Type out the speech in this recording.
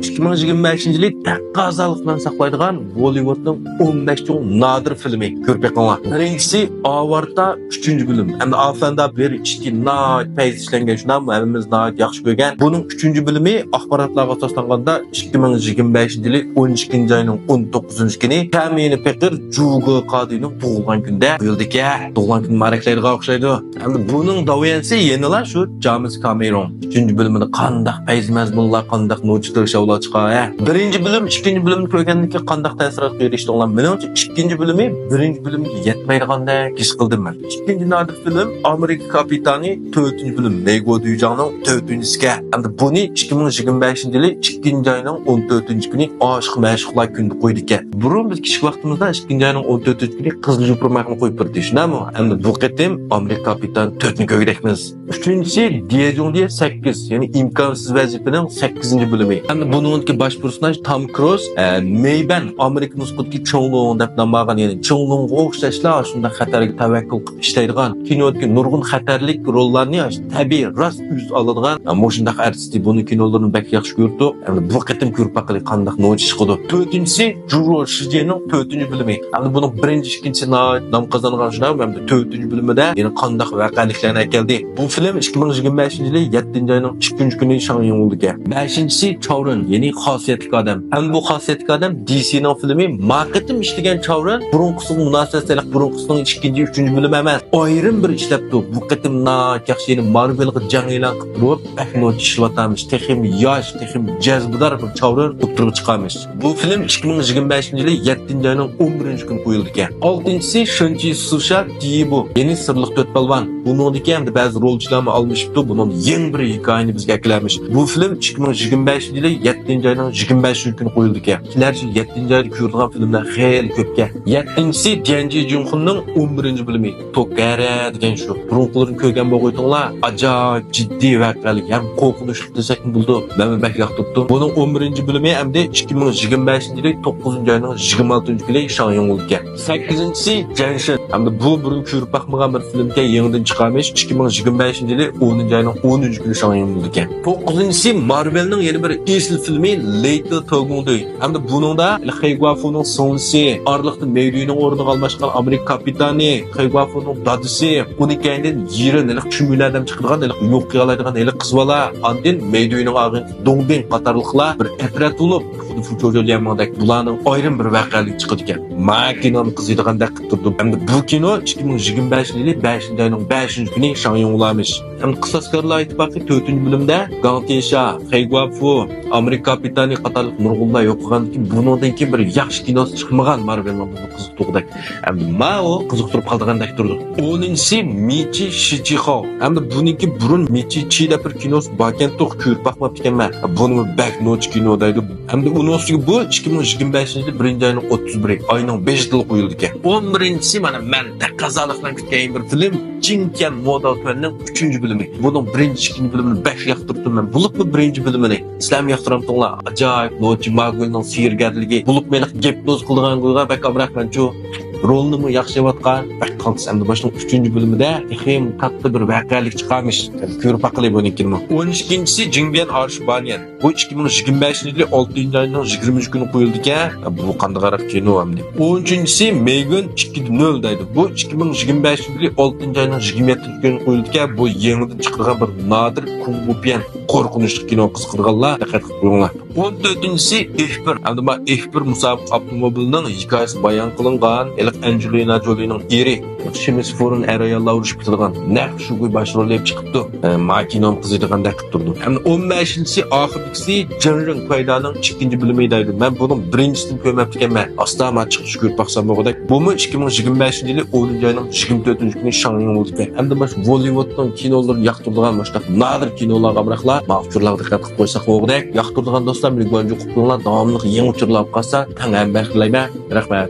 2025 yili taqqozolik bilan saqlaydigan Bollywoodning 15 cho'ng nodir filmi ko'rib beqinglar. Birinchisi Avarta 3-bölüm. Hamda afanda bir ikki payz ishlangan shundan hammamiz yaxshi ko'rgan. Buning 3-bölümü axborotlarga asoslanganda 2025 yili 12-oyning 19-kuni Kamini Pekir Jugo Qodining tug'ilgan kunda qo'yildi-ki, tug'ilgan kun maraklaydigan o'xshaydi. Hamda buning daviyansi yenilar shu James Cameron 3-bölümünü qandaq payz mazmunlar, qandaq nochitlar şovlar chiqar. Birinchi bölüm, ikkinchi bölümni ko'rgandan keyin qandaq ta'sirot berishdi olan. Menimcha ikkinchi bölümü birinchi bölümga yetmaydigandek his qildim men. Ikkinchi nodir film Amerika kapitani 4-bölüm Nego Duyjangning 4-siga. Hamda buni 2025 yili 2-oyning 14-kuni oshiq mashhurlar kuni qo'ydik ekan. Burun biz kichik vaqtimizda 2-oyning 14-kuni qizil yupurmakni qo'yib berdik, shunami? Hamda bu qatim Amerika kapitani 4-ni ko'rdikmiz. Uchinchisi Diejong'da 8, ya'ni imkonsiz vazifaning 8-bölümü. Hamda buningki bosh personaj Tom Cruise, Mayban Amerika nusxadagi Chonglong deb nomlangan, ya'ni Chonglongga o'xshashlar shunda xatarga tavakkul qilib ishlaydigan, kinodagi nurg'un xatarlik rollarni tabiiy rost yuz oladigan shunday artist buni kinolarini bak yaxshi ko'rdi. Hamda bu qatim ko'rib baqili qanday noch chiqdi. 4-si Juro Shijening 4-bölümü. Hamda buning birinchi, ikkinchisi nom qozongan shunday, hamda 4-bölümida yana qanday voqealiklarni keldi. Bu film 2025 yili 7-oyning 2-kuni Shangyong bo'ldi ekan. 5-si Chowrin, ya'ni xosiyatli odam. Ham bu xosiyatli odam DC'ning filmi. Maqatim ishlagan Chowrin burunqisining munosabatlik burunqisining 2-chi, 3-bölümü emas, ayrim bir ishlabdi. Bu qatim yaxshi Marvel'ga jang e'lon qilib turib, bahno ishlatamiz. Texim yosh, texim jazbdor bir Chowrin o'tirib chiqamiz. Bu film 2025 yili 7-oyning 11-kuni qo'yildi ekan. 6-si Shunchi Susha Dibu, ya'ni sirliq to'rt palvon. Buningdagi ham ba'zi rolchilarni almashibdi. Buning yangi bir hikoyani bizga aklamish. Bu film 2025 yili 7-oyning 25-kuni qo'yildi ekan. Sizlar 7-oyda ko'rgan filmlar xeyli ko'pga. 7-si Tianji Junxunning 11-bölümü. Tokara degan shu. Burunqlarini ko'rgan bo'g'aytinglar, ajoyib jiddiy voqealik, ham qo'rqinchli desakmi bo'ldi. Men bak yoqtirdim. Buning 11-bölümü hamda 2025 yili 9-oyning 26-kuni Shangyong bo'ldi ekan. 8-si Janshin. Hamda bu burun ko'rib baxmagan bir filmga yangidan chiqamish. 2025 yili 10-oyning 10-kuni Shangyong bo'ldi ekan. 9-si Marvel'ning yeni bir esl filmi Little Togungdu. Hamda buningda Xeyguafuning sonsi, Arliqda Meyduyning o'rniga almashgan Amerika kapitani, Xeyguafuning dadisi, uning kayindan yerilik tushumlardan chiqadigan, yo'q qiladigan qiz bola, andin Meyduyning og'in Dongbin qatorliqlar bir atrat bo'lib, Fujo'liyamodak bularning ayrim bir voqealik chiqadi ekan. Makinani qizidigandek qilib turdim. Hamda bu kino 2025 yili 5-oyning 5-kuni Shangyong'lamish. Ham qisaskorlar ittifoqi 4-bölümda Gantesha, Xeyguafu, Amerika kapitani qatorliq nurg'unlar yo'qolgandan keyin buningdan keyin bir yaxshi kinosi chiqmagan Marvel'ning qiziqtirdik. Hamda o qiziqtirib qoldigandek turdi. 10-si Michi Shichiho. Hamda buningki burun Michi Chi deb bir kinosi bakan to'q ko'rib baxmab ekanman. Buni back note kino deydi. Hamda uning ustiga bu 2025 yili 1-oyning 31, oyning 5 yili qo'yildi ekan. 11-si mana men taqozolikdan kutgan bir film Jinken Model Penning 3-bölümü. Bunun 1-2-bölümünü 5 yoqtirdim men. Bulupmi 1-bölümünü? Sizlar yoqtiramdinglar. Ajoyib Nochi Magulning siyirgarligi, bulub meni gipnoz qilgan qo'yga bak amraqmanchu. Rolni yaxshi yapatgan. Bak qalsam boshning 3-bölümünde hem katta bir voqealik chiqamish. Ko'rib baqili bunikini. 12-si Jingbian Arshbanyan. Bu 2025 yili 6-oyning 20-kuni qo'yildi ekan. Bu qanday qarab kino hamdi. 13-si Megan 2.0 deydi. Bu 2025 yili 6-oyning 27-kuni qo'yildi ekan. Bu yangidan chiqadigan bir nodir kungbupian qo'rqinchli kino qiziqtirganlar diqqat qilib qo'yinglar. 14-si F1. Hamda F1 musobaqa avtomobilining hikoyasi bayon qilingan. Angelina Jolie'ning eri Shimis Foreign Aerial'la urushib ketadigan naq shu bosh rolga chiqibdi. Makinom qizidigandek qilib turdi. Hamda 15-si oxirgisi Jinring Paydaning 2-bölümü deydi. Men buni birinchisini ko'rmab ekanman. Astama chiqish ko'rib baxsam bo'g'dak. Bumi 2025 yili 10-oyning 24-kuni Shangyong bo'ldi. Hamda bosh Bollywoodning kinolarini yoqtiradigan boshqa nodir kinolarga qaraqlar, ma'qullarga diqqat qilib qo'ysak bo'g'dak. Yoqtiradigan do'stlar, meni go'nji qilinglar, davomli yangi uchurlar qolsa, tang ham baxtlayman. Rahmat.